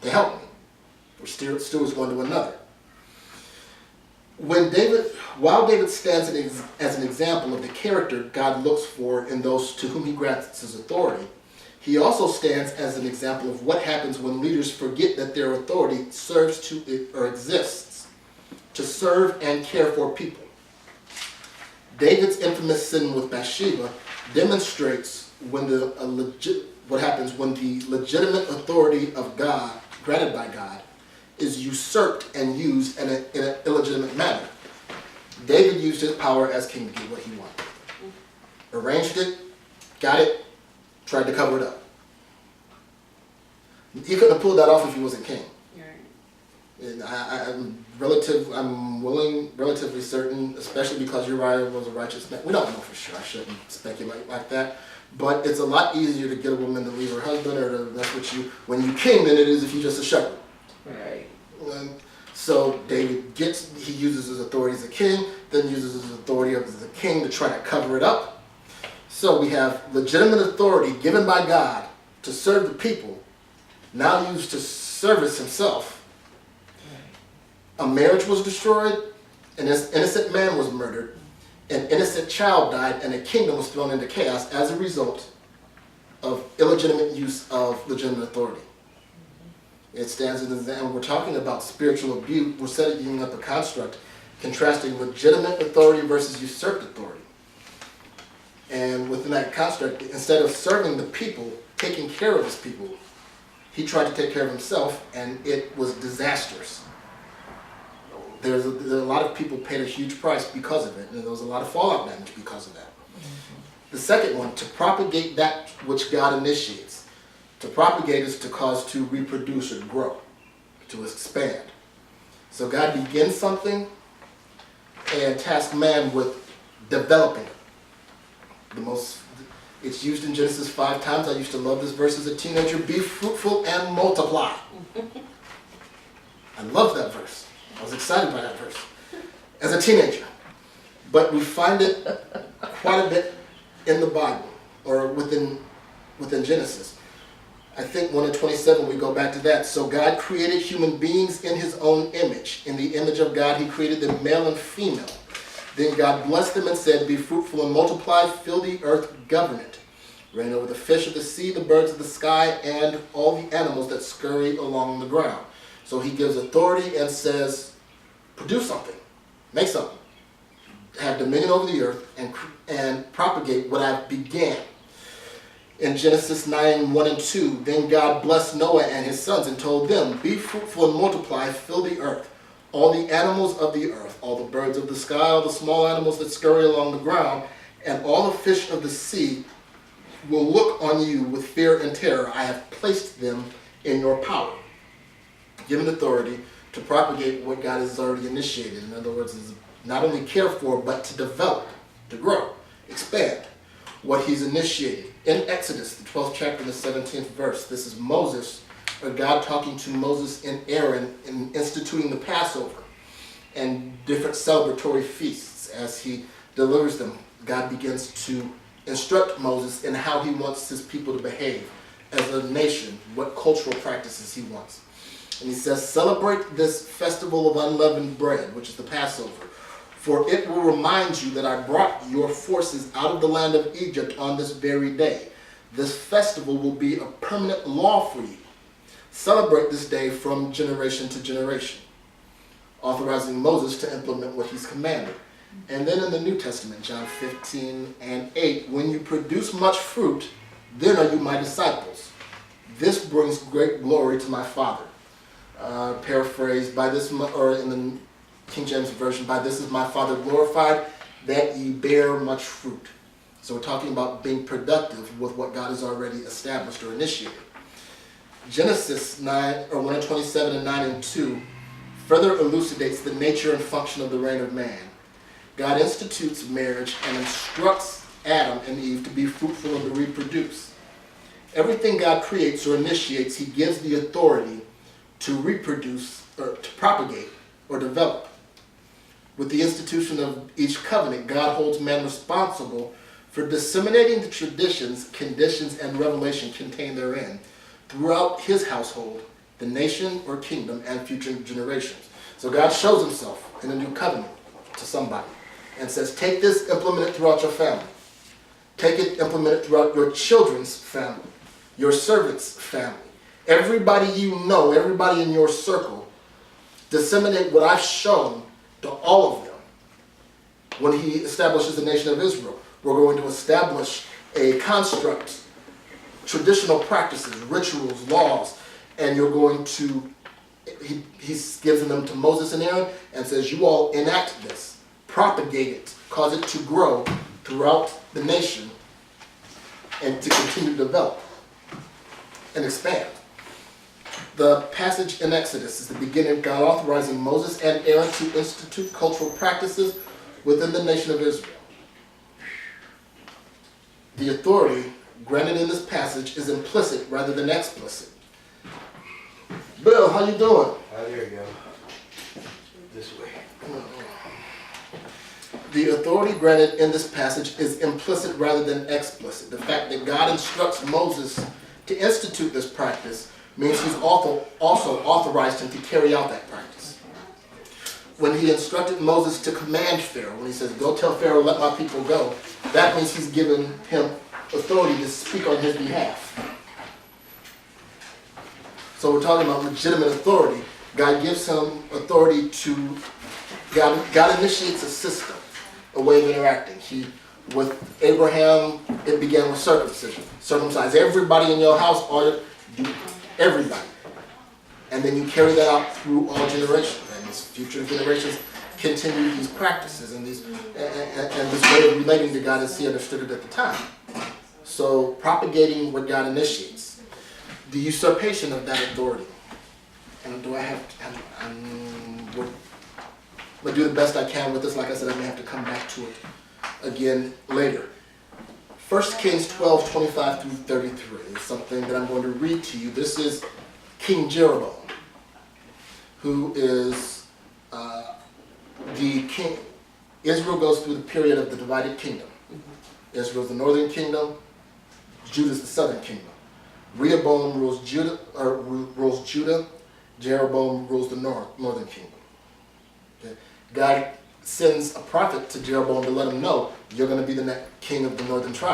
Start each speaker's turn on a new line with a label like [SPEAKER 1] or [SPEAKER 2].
[SPEAKER 1] to help me. Or stewards one to another. While David stands as an example of the character God looks for in those to whom he grants his authority, he also stands as an example of what happens when leaders forget that their authority serves to or exists to serve and care for people. David's infamous sin with Bathsheba demonstrates what happens when the legitimate authority of God, granted by God, is usurped and used in an illegitimate manner. David used his power as king to get what he wanted. Arranged it, got it, tried to cover it up. He couldn't have pulled that off if he wasn't king. And I'm relatively certain, especially because Uriah was a righteous man. We don't know for sure. I shouldn't speculate like that. But it's a lot easier to get a woman to leave her husband or to mess with you when you king than it is if you're just a shepherd.
[SPEAKER 2] Right.
[SPEAKER 1] So David he uses his authority as a king, then uses his authority as a king to try to cover it up. So we have legitimate authority given by God to serve the people, now used to service himself. A marriage was destroyed, an innocent man was murdered, an innocent child died, and a kingdom was thrown into chaos as a result of illegitimate use of legitimate authority. It stands as an example. We're talking about spiritual abuse. We're setting up a construct contrasting legitimate authority versus usurped authority. And within that construct, instead of serving the people, taking care of his people, he tried to take care of himself, and it was disastrous. There are a lot of people paid a huge price because of it, and there was a lot of fallout damage because of that. The second one, to propagate that which God initiates. To propagate is to cause to reproduce or grow, to expand. So God begins something and tasks man with developing it. It's used in Genesis 5 times. I used to love this verse as a teenager. Be fruitful and multiply. I love that verse. I was excited by that verse as a teenager. But we find it quite a bit in the Bible, or within Genesis. I think 1:27, we go back to that. So God created human beings in his own image. In the image of God, he created them male and female. Then God blessed them and said, be fruitful and multiply, fill the earth, govern it. Reign over the fish of the sea, the birds of the sky, and all the animals that scurry along the ground. So he gives authority and says, produce something, make something. Have dominion over the earth and propagate what I began. In Genesis 9:1-2, then God blessed Noah and his sons and told them, be fruitful and multiply, fill the earth. All the animals of the earth, all the birds of the sky, all the small animals that scurry along the ground, and all the fish of the sea will look on you with fear and terror. I have placed them in your power. Given authority to propagate what God has already initiated. In other words, is not only care for, but to develop, to grow, expand what he's initiated. In Exodus, the 12th chapter and the 17th verse, this is Moses, or God talking to Moses and Aaron in instituting the Passover and different celebratory feasts. As he delivers them, God begins to instruct Moses in how he wants his people to behave as a nation, what cultural practices he wants. And he says, celebrate this festival of unleavened bread, which is the Passover, for it will remind you that I brought your forces out of the land of Egypt on this very day. This festival will be a permanent law for you. Celebrate this day from generation to generation, authorizing Moses to implement what he's commanded. And then in the New Testament, John 15:8, when you produce much fruit, then are you my disciples. This brings great glory to my Father. Paraphrased, by this, or in the King James Version, by this is my Father glorified, that ye bear much fruit. So we're talking about being productive with what God has already established or initiated. Genesis 1:27-9-2 further elucidates the nature and function of the reign of man. God institutes marriage and instructs Adam and Eve to be fruitful and to reproduce. Everything God creates or initiates, he gives the authority to reproduce or to propagate or develop. With the institution of each covenant, God holds man responsible for disseminating the traditions, conditions, and revelation contained therein throughout his household the nation or kingdom and future generations. So God shows himself in a new covenant to somebody and says, take this, implement it throughout your family. Take it, implement it throughout your children's family, your servants' family. Everybody you know, everybody in your circle, disseminate what I've shown to all of them. When he establishes the nation of Israel, we're going to establish a construct, traditional practices, rituals, laws, and you're going to, he's giving them to Moses and Aaron and says, you all enact this, propagate it, cause it to grow throughout the nation and to continue to develop and expand. The passage in Exodus is the beginning of God authorizing Moses and Aaron to institute cultural practices within the nation of Israel. The authority granted in this passage is implicit rather than explicit. Bill, how you doing?
[SPEAKER 2] There you go. This way.
[SPEAKER 1] The authority granted in this passage is implicit rather than explicit. The fact that God instructs Moses to institute this practice means he's also authorized him to carry out that practice. When he instructed Moses to command Pharaoh, when he says, go tell Pharaoh, let my people go, that means he's given him authority to speak on his behalf. So we're talking about legitimate authority. God gives him authority to, God initiates a system, a way of interacting. With Abraham, it began with circumcision. Circumcise everybody in your house, everybody. And then you carry that out through all generations. And these future generations continue these practices and this way of relating to God as he understood it at the time. So propagating what God initiates. The usurpation of that authority. And do I have to, I'm going to do the best I can with this. Like I said, I may have to come back to it again later. 1 Kings 12, 25 through 33 is something that I'm going to read to you. This is King Jeroboam, who is the king. Israel goes through the period of the divided kingdom. Israel is the northern kingdom, Judah is the southern kingdom. Rehoboam rules Judah, Jeroboam rules the northern kingdom. Okay. God sends a prophet to Jeroboam to let him know, you're going to be the next king of the northern tribe.